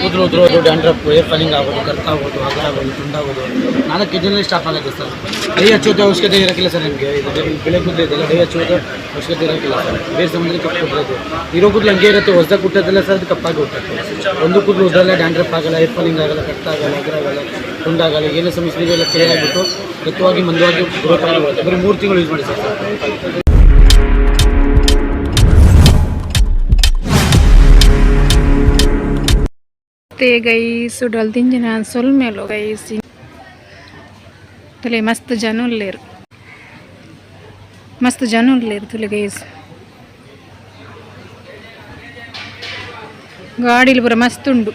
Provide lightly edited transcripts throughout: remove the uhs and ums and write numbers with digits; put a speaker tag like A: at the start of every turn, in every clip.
A: ಕೂದಲು ಉದುರೋದು, dandruff, hair falling ಆಗೋದು, ಕರ್ಕಾಗೋದು, ಹಗ್ಗ ಆಗೋದು, ತುಂಡಾಗೋದು 4 ಕೆಜಿನಲ್ಲಿ ಸ್ಟಾಪ್ ಆಗುತ್ತೆ ಸರ್. ಡೈ ಹಚ್ಚೋದು ಅವಶ್ಯಕತೆ ಇರೋಕ್ಕಿಲ್ಲ ಸರ್. ನಿಮಗೆ ಇದು ಬೆಳೆ ಕೂದಲು ಇದೆಲ್ಲ ಡೈ ಹಚ್ಚೋದು ಅವಶ್ಯಕತೆ ಇರೋಕ್ಕಿಲ್ಲ ಸರ್. ಬೇರೆ ಸಂಬಂಧದಲ್ಲಿ ಕಪ್ಪು ಕೂದಲು ಇರೋ ಕೂದಲು ಹಂಗೆ ಇರುತ್ತೆ. ಹೊಸದಾಗಿ ಹುಟ್ಟೋದಿಲ್ಲ ಸರ್, ಅದು ಕಪ್ಪಾಗಿ ಹುಟ್ಟುತ್ತೆ. ಒಂದು ಕೂದಲು ಉದ್ರಲ್ಲ, ಡ್ಯಾಂಡ್ರಫ್ ಆಗಲ್ಲ, ಹೇರ್ ಫಾಲಿಂಗ್ ಆಗಲ್ಲ, ಕಟ್ಟಾಗಲ್ಲ, ಹಗರಾಗಲ್ಲ, ತುಂಡಾಗಲ್ಲ, ಏನೇ ಸಮಸ್ಯೆ ಇದೆಲ್ಲ ಕ್ಲಿಯರ್ ಆಗಿಬಿಟ್ಟು ದತ್ತವಾಗಿ ಮಂದವಾಗಿ ಗ್ರೋತ್ ಆಗಿ ಬರುತ್ತೆ. ಬರೀ 3 ತಿಂಗಳು ಯೂಸ್ ಮಾಡಿ ಸರ್.
B: ते गाइस उडल 3 जना सोल मेलो गाइस तुले मस्त जानून लेर तुले गाइस गाडील पूरा मस्त उंडु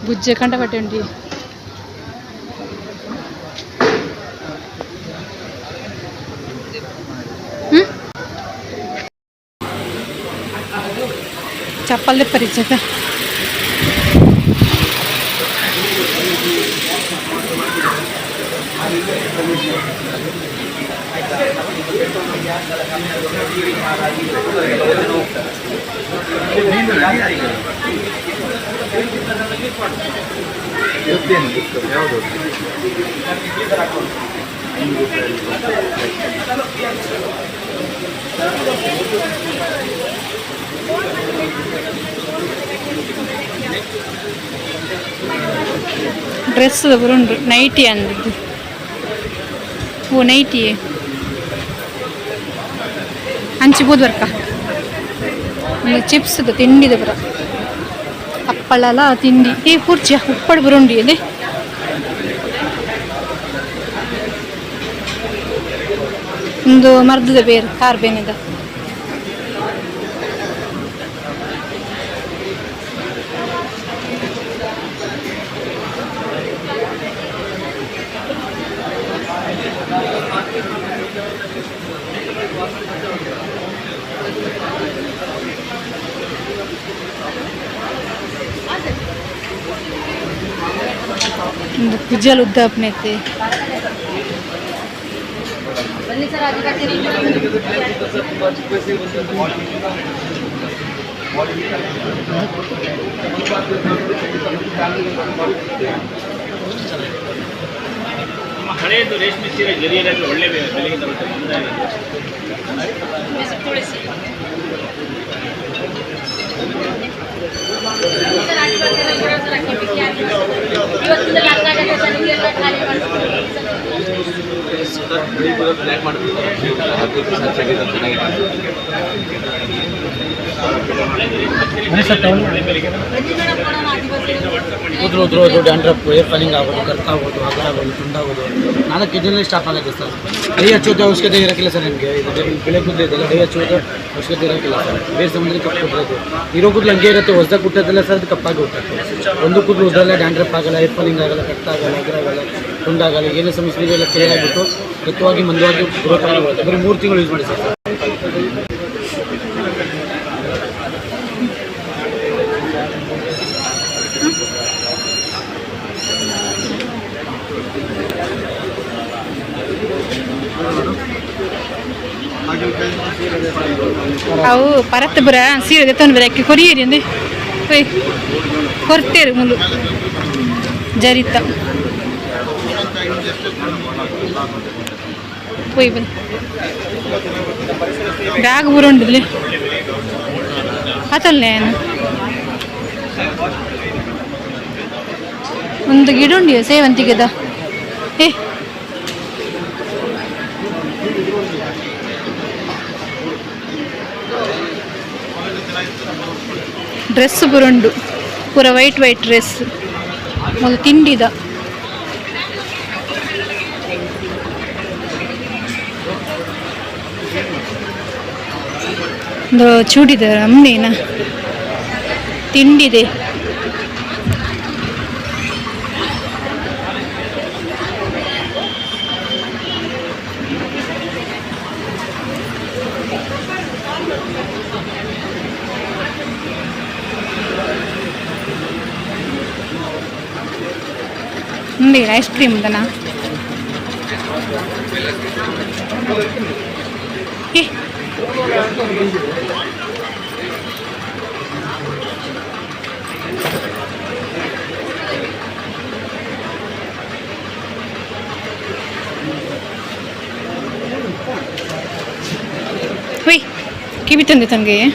B: बुज्जे कंट पट्टी चप्पल परिचय ड्रेस नईटी अंदु वो नईटी हंचबूद वर्क चिप्स तिंडी बरा अप्पल तिंडी ये कुर्ची उप्पड़ बरुंडी अदे ಒಂದು ಮರ್ದದ ಬೇರು ಕಾರ್ಬೇನಿದ ಒಂದು ಕುಜಲ್ ಉದ್ದಾಪನೆ ಐತೆ
C: ಹಳೆಯದು ರೇಷ್ಮೆ ಸೀರೆ ಜರಿಯಲ್ಲಿ ಒಳ್ಳೆ ಬೆಲೆಗೆ ತಗೊಳ್ತಾರೆ.
A: ಕೂದಲು ಉದುರೋದು, ಡ್ಯಾಂಡ್ರಫ್, ಹೇರ್ ಫಾಲಿಂಗ್ ಆಗೋದು, ಕರ್ಕಾಗೋದು, ಹಗ್ಗ ಆಗೋದು, ತುಂಡಾಗೋದು 4 ಕೆಜಿನಲ್ಲಿ ಸ್ಟಾಪ್ ಆಗುತ್ತೆ ಸರ್. ಡೈ ಹಚ್ಚೋದು ಅವಶ್ಯಕತೆ ಇರೋಕ್ಕಿಲ್ಲ ಸರ್. ನಿಮಗೆ ಇದು ಬೆಳೆ ಕೂದಲು ಇದೆಲ್ಲ ಡೈ ಹಚ್ಚೋದು ಅವಶ್ಯಕತೆ ಇರೋಕ್ಕಿಲ್ಲ ಸರ್. ಬೇರೆ ಸಂಬಂಧದಲ್ಲಿ ಕಪ್ಪು ಕೂದಲು ಇರೋ ಕೂದಲು ಹಂಗೆ ಇರುತ್ತೆ. ಹೊಸದಾಗಿ ಹುಟ್ಟೋದಿಲ್ಲ ಸರ್, ಅದು ಕಪ್ಪಾಗಿ ಹುಟ್ಟುತ್ತೆ. ಒಂದು ಕೂದಲು ಉದ್ರಲ್ಲ, ಡ್ಯಾಂಡ್ರಫ್ ಆಗಲ್ಲ, ಹೇರ್ ಫಾಲಿಂಗ್ ಆಗಲ್ಲ, ಕಟ್ಟಾಗಲ್ಲ, ಹಗರಾಗಲ್ಲ, ತುಂಡಾಗಲ್ಲ, ಏನೇ ಸಮಸ್ಯೆ ಇದೆಲ್ಲ ಕ್ಲಿಯರ್ ಆಗಿಬಿಟ್ಟು ದತ್ತವಾಗಿ ಮಂದವಾಗಿ ಗ್ರೋತ್ ಆಗಿ ಬರುತ್ತೆ. ಬರೀ 3 ತಿಂಗಳು ಯೂಸ್ ಮಾಡಿ ಸರ್.
B: ಅವು ಪರತ್ ಬರ ಸೀರೆ ತಂದು ಬರಕ್ಕೆ ಕೊರಿಯರಿ ಅಂದೆ ಕೊರ್ತೇರು ಮುಲು ಜರಿತ పోయి ಬ್ಯಾಗ್ ಬುರುಂಡಿದ್ಲಿ ಅತಲ್ಲೇ ಒಂದು ಗಿಡ ಉಂಡಿ ಸೇವಂತಿಗೆದ ಏ ड्रेस बरुंडु पूरा वैट ड्रेस मोदल तिंडिद चूड़ीदार अम्मेना तिंडिदे ఉంది ఐస్ క్రీమ్ ఉందనా हुई की भी तंदे तन गए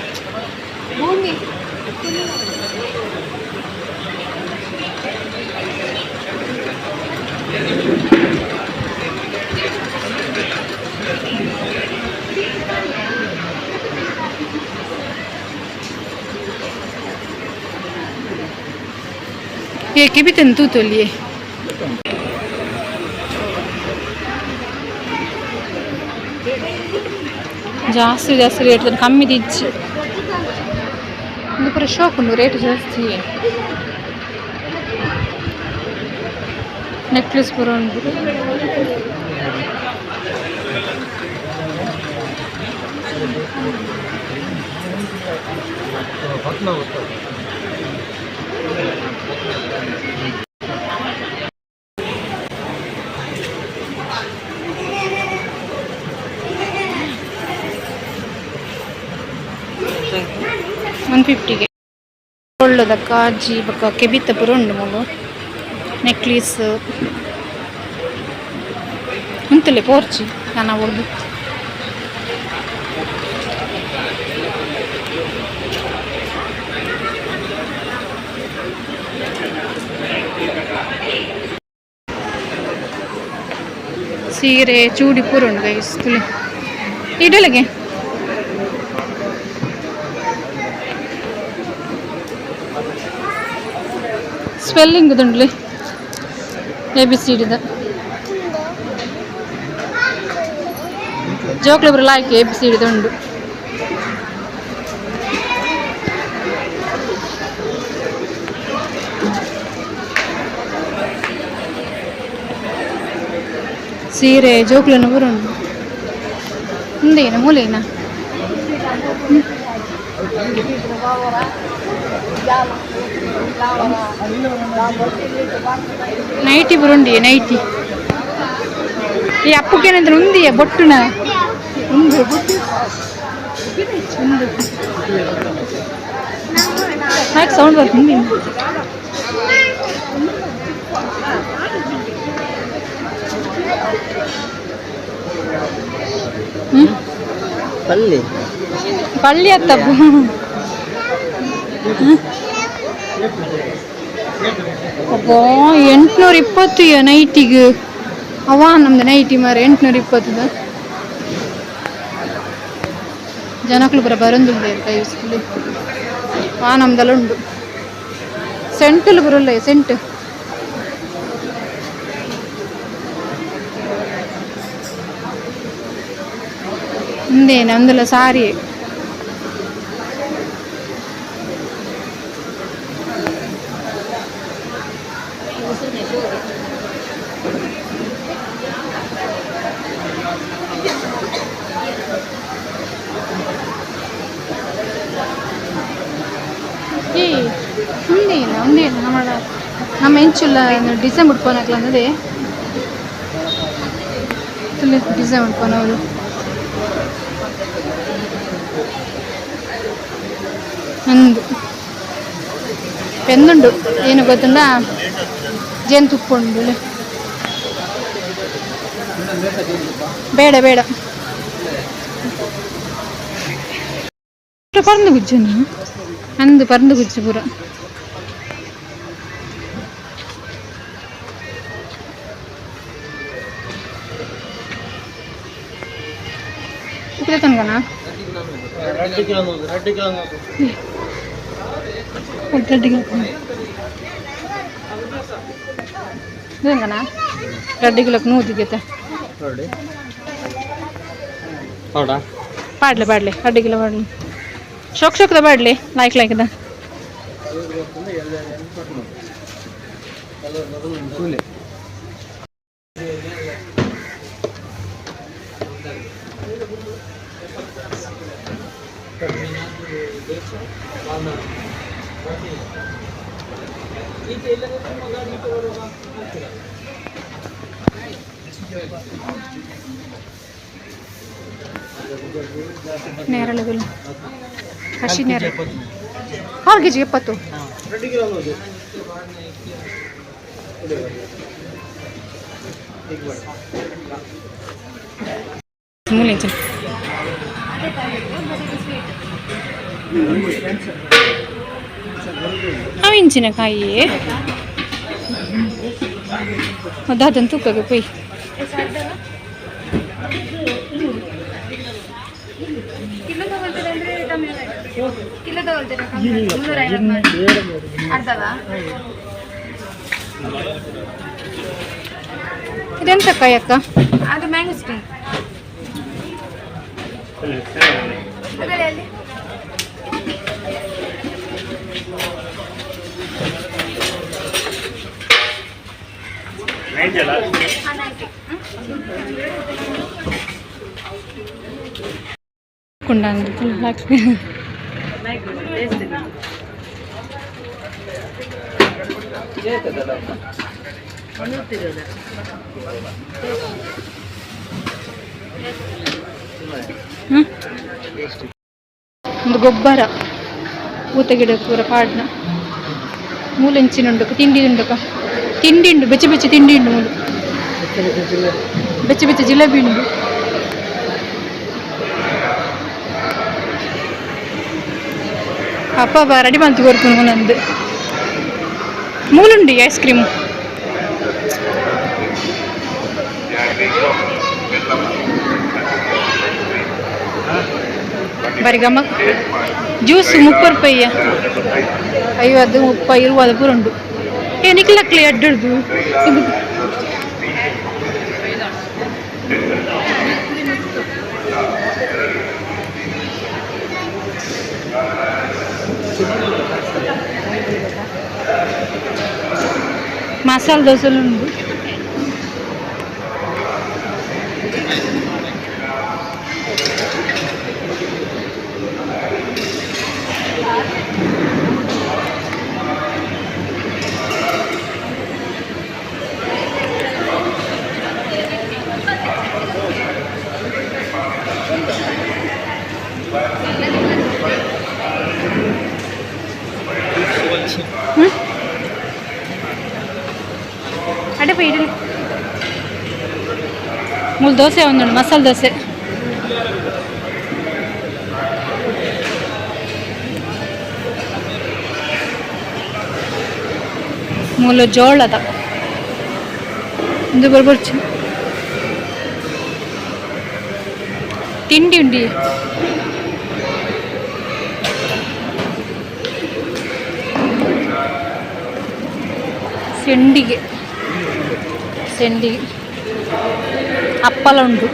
B: ये की भी तंतु तो लिए ಜಾಸ್ತಿ ಜಾಸ್ತಿ ರೇಟ್ ಕಮ್ಮಿ ದಿಚ್ಚು ಇದು ಪೂರ ಶಾಕ್ ಉಂಟು ರೇಟ್ ಜಾಸ್ತಿ ನೆಕ್ಲೆಸ್ ಪೂರ ಉಂಟು $150 ಒಳ್ಳೆದ ಕಾಜಿ ಬಕ್ಕ ಕೆಬಿತ್ತ ಪುರ ಉಂಡು ಮೂಲು ನೆಕ್ಲೇಸ್ ಉಂತಲೆ ಪೋರ್ಚಿ ನಾನು ಹೊಡೆದು ಸೀರೆ ಚೂಡಿ ಪೂರ ಉಂಡು ಗೈಸ್ ತುಲೆ ಇಡಲಗೆ ಸ್ವೆಲ್ಲಿಂಗ್ ಉಂಡ್ಲಿ ABCD ಜೋಕ್ಲೆ ಬರಲ್ಲ ಆಯ್ಕೆ ABCD ಉಂಡು ಸೀರೆ ಜೋಕ್ಲೆನ ಬರ ಉಂಡು ಮುಂದೇನ ಮೂಲೇನ నైటీ బురుండి నైటీ ఈ అప్పుకేనంత ఉంది బొట్టున నాకు సౌండ్ వస్తుంది
A: పల్లి
B: పల్లి అత్తప్పు ಅಬ್ಬಾ 820 ನೈಟಿಗೆ ಅವ ನಮ್ದು ನೈಟಿ ಮಾರೆ 820 ಜನಕ್ಕಳು ಬರ ಬರಂದುಂಡೆ ಕೈ ಸ್ಕೂಲಿ ನಮ್ದೆಲ್ಲ ಉಂಡು ಸೆಂಟಲ್ಲಿ ಬರಲ್ಲ ಸೆಂಟ್ ಮುಂದೇನು ಅಂದಲ್ಲ ಸಾರಿ ఉంది நம்ம ಹೆಂಚುಲ್ಲ ಡಿಸೈನ್ ಉಟ್ಕೊಳಕ್ಲ ಅನ್ನೋದೇ ಡಿಸೈನ್ ಉಟ್ಕೊಳೋರು ಒಂದು ಪೆನ್ನುಂಡು ಏನು ಗೊತ್ತುಂಡ ಜೇನುತುಪ್ಪ ಉಂಡು ಬೇಡ ಬೇಡ ಪರಂದು ಗುಜ್ಜುನ ಅಂದು ಪರಂದು ಗುಜ್ಜು ಪೂರ ತನಕನಾ రెడ్డి కిలోకి 100 దిగేతే పాడలే పాడలే రెడ్డి కిలో పాడలే ಶೋಕ್ ಶೋಕ್ದ ಬಾಡ್ಲಿ ಲೈಕ್ ಲೈಕ್ದ ನೇರಳೆಗಳು ಹಸಿ ನೇರಳೆ 6 ಕೆಜಿ 70. ಮೂಲಿಂಚು ಮೆಣಸಿನಕಾಯಿ ಅದನ್ನು ತೂಕಕ್ಕೆ ಪೊಯ್
D: ಕಿಲೋ ತಗೊಳ್ತೀರಾ 350 ಅರ್ಧವಾ
B: ಇದೆಂತ ಕಾಯಿ ಅಕ್ಕ
D: ಅದು ಮ್ಯಾಂಗೋಸ್ಟಿನ್
B: ಒಂದು ಗೊಬ್ಬರ ಊತ ಗಿಡ ಪೂರ ಪಾಡ್ನ ಮೂಲಂಚಿನುಂಡು ತಿಂಡಿ ಉಂಡುಕ ತಿಂಡಿ ಉಂಡು ಬೆಚ್ಚ ಬೆಚ್ಚ ತಿಂಡಿ ಉಂಡು ಮೂಲು ಬೆಚ್ಚ ಬೆಚ್ಚ ಜಿಲೇಬಿ ಉಂಡು ಅಪ್ಪ ರೆಡಿ ಮಾಡ್ತು ಕೊಡ್ತೀನಿ ನಂದು ಮೂಲುಂಡಿ ಐಸ್ ಕ್ರೀಮ್ ಬರಿ ಗಮ್ಮ ಜ್ಯೂಸ್ 30 ರೂಪಾಯಿಯ 50 30 20 ಪೂರ ಉಂಡು ಏನಿಕ್ಲಕ್ಲಿ ಅಡ್ಡದು ಇದು మసాలా దోశలు ఉంది అడే పోయి మూడు దోశ ఉందండి మసాలా దోశ ಮೂಲ ಜೋಳದ ಇದು ಬರ್ಬರ್ಚು ತಿಂಡಿ ಉಂಡಿ ಸೆಂಡಿಗೆ ಅಪ್ಪಲ ಉಂಟು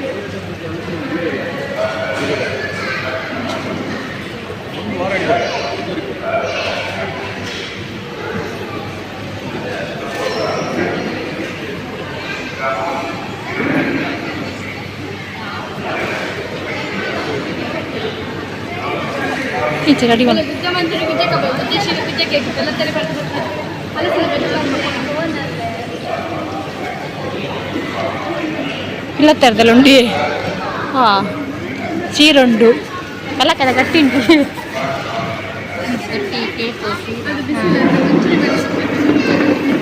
B: ಈಚೆ ರೆಡಿ ಮಾಡಿ ಇಲ್ಲ ಥರದಲ್ಲಿ ಉಂಡಿ ಹಾಂ ಚೀರುಂಡು ಎಲ್ಲ ಕಡೆ ಗಟ್ಟಿ ಉಂಟು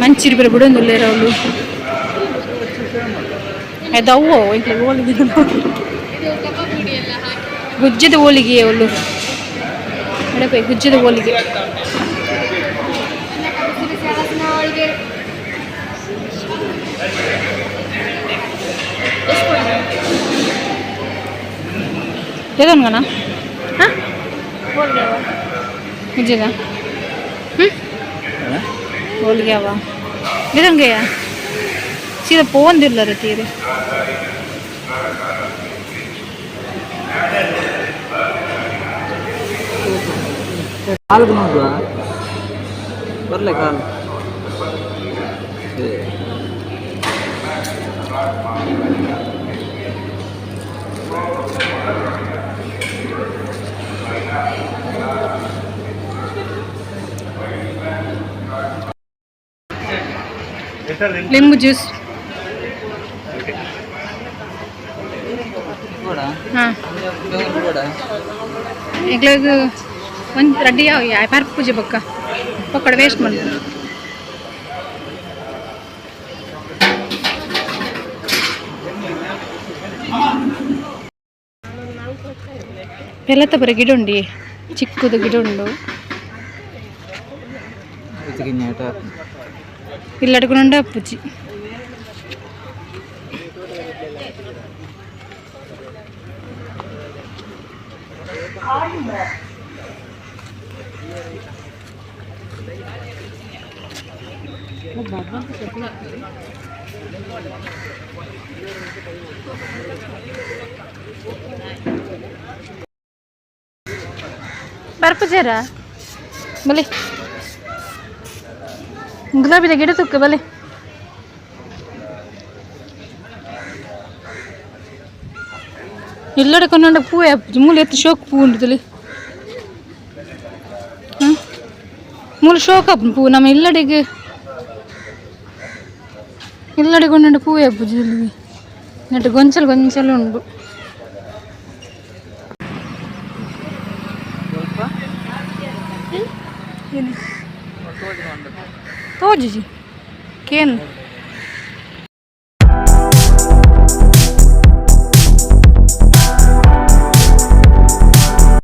B: ಮಂಚಿರಿ ಬೇರೆ ಬಿಡೊಂದಿಲ್ಲ ಅವಳು ಅದವ್ವ ಇಂಟ್ಲ ಹೋಳಿಗೆ ಗುಜ್ಜದ ಹೋಳಿಗೆ ಅವಳು ಅಡಪೈ ಗುಜ್ಜದ ಹೋಳಿಗೆ ఏదోనుగానా నిజంగా ಹೋಳಿಗೆವ ಇದಂಗೆಯ ಸೀದಾ ಪೋಂದಿಲ್ಲ ರೀ ತೀರಿ
A: ಕಾಲು ನೋಡುವ ಬರಲೆ ಕಾಲು
B: ಲಿಂಬು ಜ್ಯೂಸ್ ಹಾಂ ಈಗಲದು ಒಂದು ರೆಡಿ ಯಾರು ಪೂಜೆ ಬಕ್ಕ ಪಕ್ಕಡ ವೇಸ್ಟ್ ಮಾಡಿ ಬೆಲ್ಲತ ಬರೀ ಗಿಡ ಉಂಡಿ ಚಿಕ್ಕದು ಗಿಡ ಉಂಡು ಇಲ್ಲಿ ಅಡ್ಕೊಂಡು ಅಪ್ಪುಜಿ ಬರ್ಪುಜಾರ ಬಲೆ ಗುಲಾಬಿದ ಗಿಡ ತುಕ್ಕ ಬಲೆ ಎಲ್ಲಡೆ ಕೊಂಡ ಪೂ ಮೂಲ ಎತ್ತು ಶೋಕ್ ಪೂ ಉಂಟು ಮೂಲ ಶೋಕ್ ಅಪ್ಪ ಪೂ ನಮ್ಮ ಎಲ್ಲಡೆಗೆ ಎಲ್ಲಡೆ ಕೊಂಡ ಪೂ ಹಬ್ಬುಜಿ ನೆಟ್ಟು ಗೊಂಚಲು ಗೊಂಚಲು ಉಂಟು ತೋಜಿ ಕೇನು